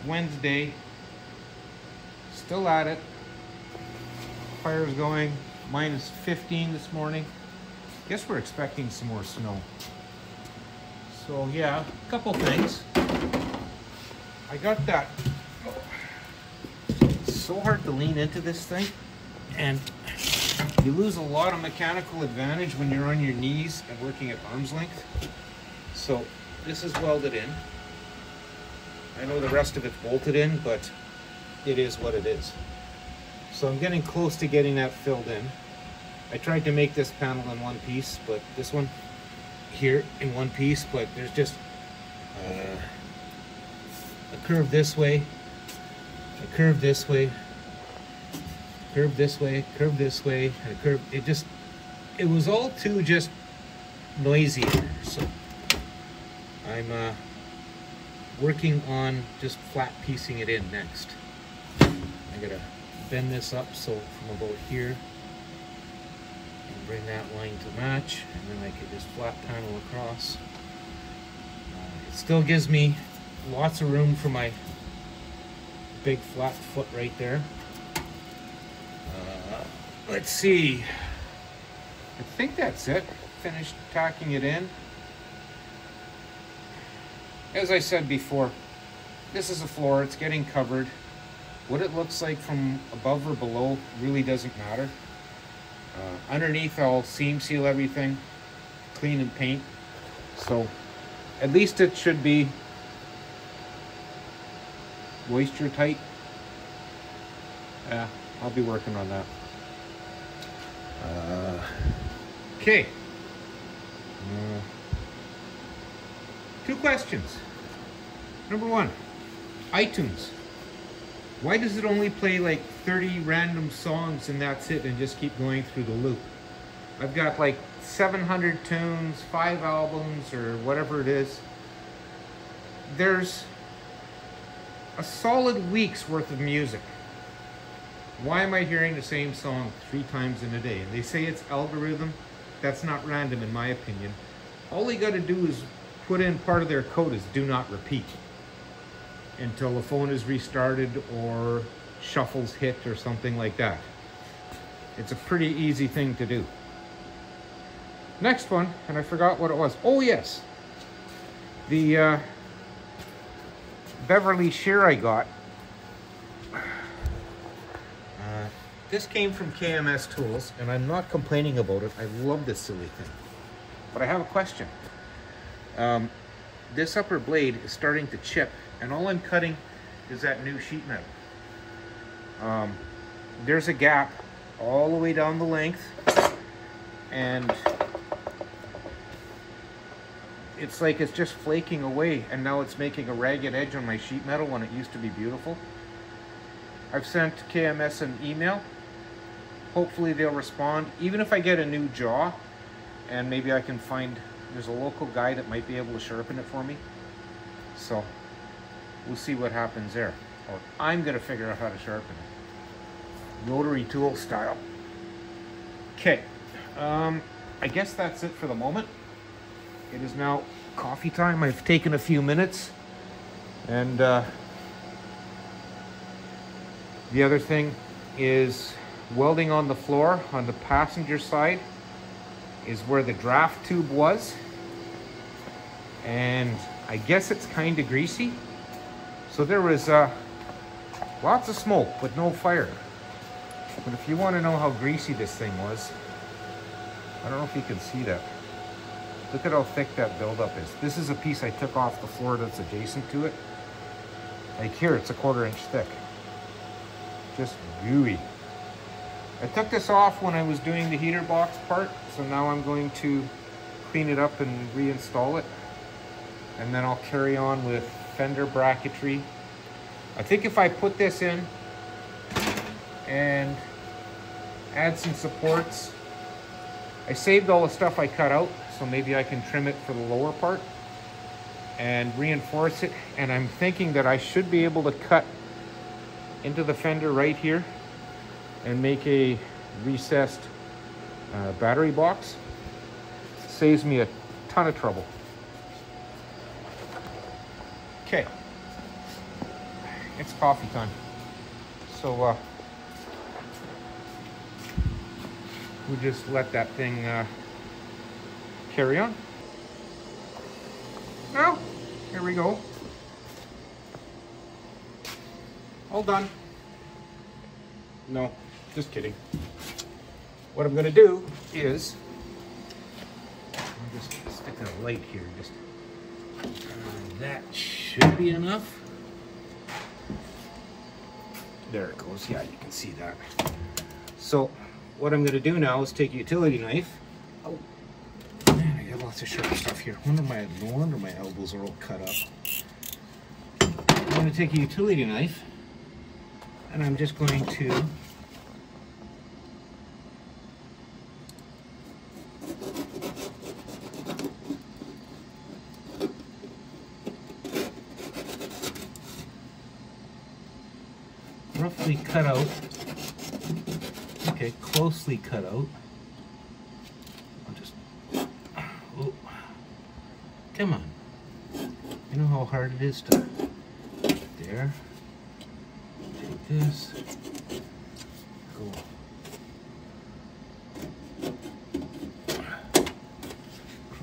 Wednesday. Still at it. Fire's going. Minus 15 this morning. Guess we're expecting some more snow. So yeah, a couple things. I got that. It's so hard to lean into this thing, and you lose a lot of mechanical advantage when you're on your knees and working at arm's length. So this is welded in. I know the rest of it's bolted in, but it is what it is. So I'm getting close to getting that filled in. I tried to make this panel in one piece, but this one here in one piece, but there's just a curve this way, a curve this way, curve this way, curve this way, and a curve. It was all too just noisy in there. So I'm working on just flat piecing it in next. I gotta bend this up so from about here and bring that line to match, and then I could just flat panel across. It still gives me lots of room for my big flat foot right there. Let's see. I think that's it. Finished tacking it in. As I said before, this is a floor. It's getting covered. What it looks like from above or below really doesn't matter. Underneath, I'll seam seal everything, clean and paint. So at least it should be moisture tight. Yeah, I'll be working on that. Okay. 2 questions. Number 1, iTunes. Why does it only play like 30 random songs and that's it, and just keep going through the loop? I've got like 700 tunes, 5 albums, or whatever it is. There's a solid week's worth of music. Why am I hearing the same song 3 times in a day? And they say it's algorithm. That's not random in my opinion. All they got to do is put in part of their code is do not repeat until the phone is restarted or shuffles hit or something like that. It's a pretty easy thing to do. Next one, and I forgot what it was. Oh yes, the Beverly shear I got. This came from KMS Tools, and I'm not complaining about it. I love this silly thing. But I have a question. This upper blade is starting to chip, and all I'm cutting is that new sheet metal. There's a gap all the way down the length, and it's like it's just flaking away, and now it's making a ragged edge on my sheet metal when it used to be beautiful. I've sent KMS an email. Hopefully they'll respond. Even if I get a new jaw, and maybe I can find, there's a local guy that might be able to sharpen it for me. So we'll see what happens there. Or I'm gonna figure out how to sharpen it. Rotary tool style. Okay, I guess that's it for the moment. It is now coffee time. I've taken a few minutes, and the other thing is welding on the floor on the passenger side is where the draft tube was, and I guess it's kind of greasy. So there was lots of smoke but no fire. But if you want to know how greasy this thing was, I don't know if you can see that. Look at how thick that buildup is. This is a piece I took off the floor that's adjacent to it. Like here, it's a 1/4 inch thick. Just gooey. I took this off when I was doing the heater box part, so now I'm going to clean it up and reinstall it. And then I'll carry on with fender bracketry. I think if I put this in and add some supports, I saved all the stuff I cut out, so maybe I can trim it for the lower part and reinforce it. And I'm thinking that I should be able to cut into the fender right here and make a recessed battery box. Saves me a ton of trouble. Okay. it's coffee time. So we just let that thing carry on. Now, here we go. All done. No, just kidding. What I'm gonna do is, I'm just sticking a light here, just that should be enough. There it goes. Yeah, you can see that. So what I'm gonna do now is take a utility knife. Oh man, I got lots of sharp stuff here. No wonder my elbows are all cut up. I'm gonna take a utility knife and I'm just going to roughly cut out, okay, closely cut out. I'll just, oh, come on. You know how hard it is to, there, take this, go.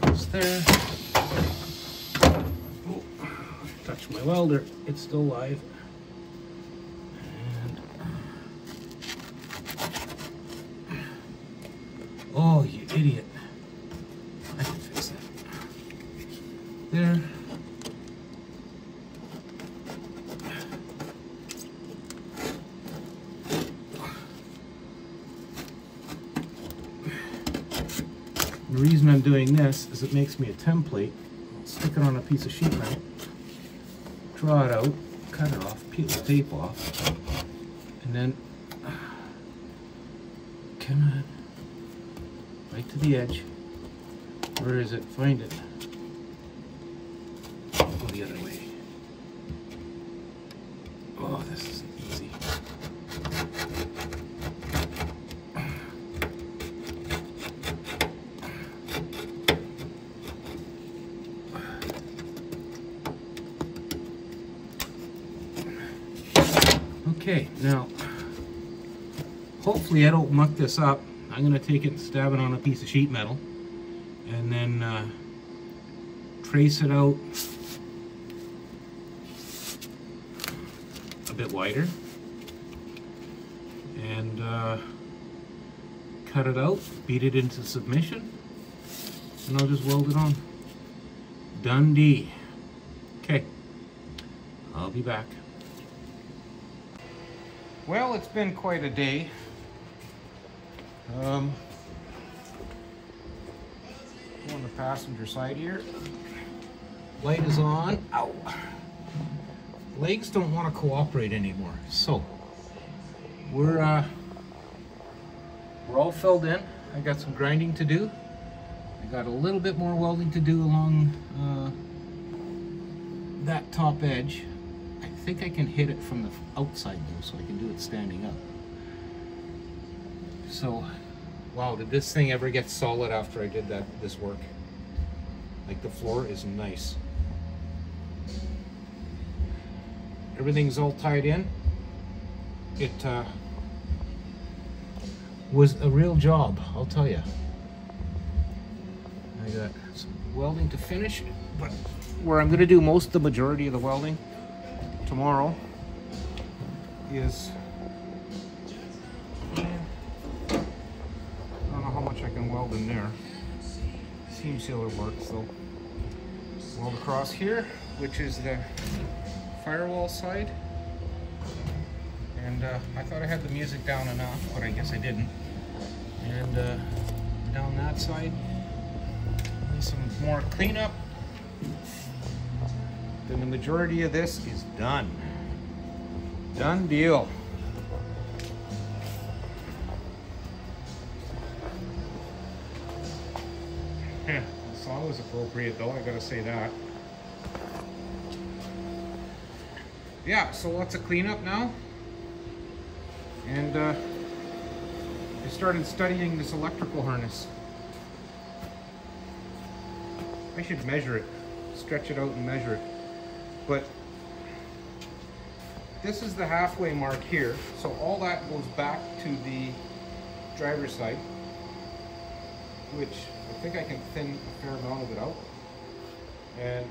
Across there. Oh, touch my welder, it's still live. Oh, you idiot. I can fix that. There. The reason I'm doing this is it makes me a template. I'll stick it on a piece of sheet metal, draw it out, cut it off, peel the tape off, and then, come on. Right to the edge. Where is it? Find it. I'll go the other way. Oh, this isn't easy. Okay, now, hopefully I don't muck this up. I'm going to take it and stab it on a piece of sheet metal and then trace it out a bit wider and cut it out, beat it into submission, and I'll just weld it on. Dundee. Okay, I'll be back. Well, it's been quite a day. On the passenger side here, light is on. Ow! Legs don't want to cooperate anymore, so we're all filled in. I got some grinding to do. I got a little bit more welding to do along that top edge. I think I can hit it from the outside though, so I can do it standing up. So, wow, did this thing ever get solid after I did this work? Like, the floor is nice. Everything's all tied in. It was a real job, I'll tell you. I got some welding to finish, but where I'm going to do the majority of the welding tomorrow is, I don't know how much I can weld in there. Seam sealer works though. Weld across here, which is the firewall side. And I thought I had the music down enough, but I guess I didn't. And down that side, some more cleanup. Then the majority of this is done. Done deal. Yeah, the song was appropriate though, I gotta say that. Yeah, so lots of cleanup now. And I started studying this electrical harness. I should measure it, stretch it out and measure it. But this is the halfway mark here. So all that goes back to the driver's side, which I think I can thin a fair amount of it out. And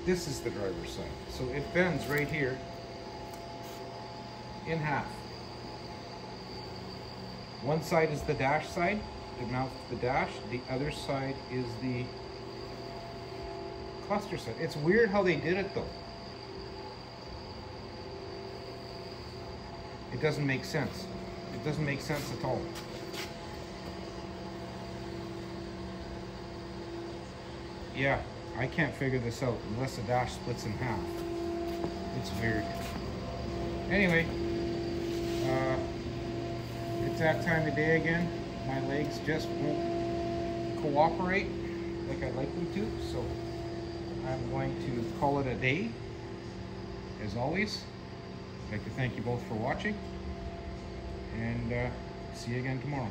this is the driver's side. So it bends right here in half. One side is the dash side, to mount the dash. The other side is the cluster side. It's weird how they did it though. It doesn't make sense. It doesn't make sense at all. Yeah, I can't figure this out unless the dash splits in half. It's weird. Anyway, it's that time of day again. My legs just won't cooperate like I'd like them to, so I'm going to call it a day. As always, I'd like to thank you both for watching, and see you again tomorrow.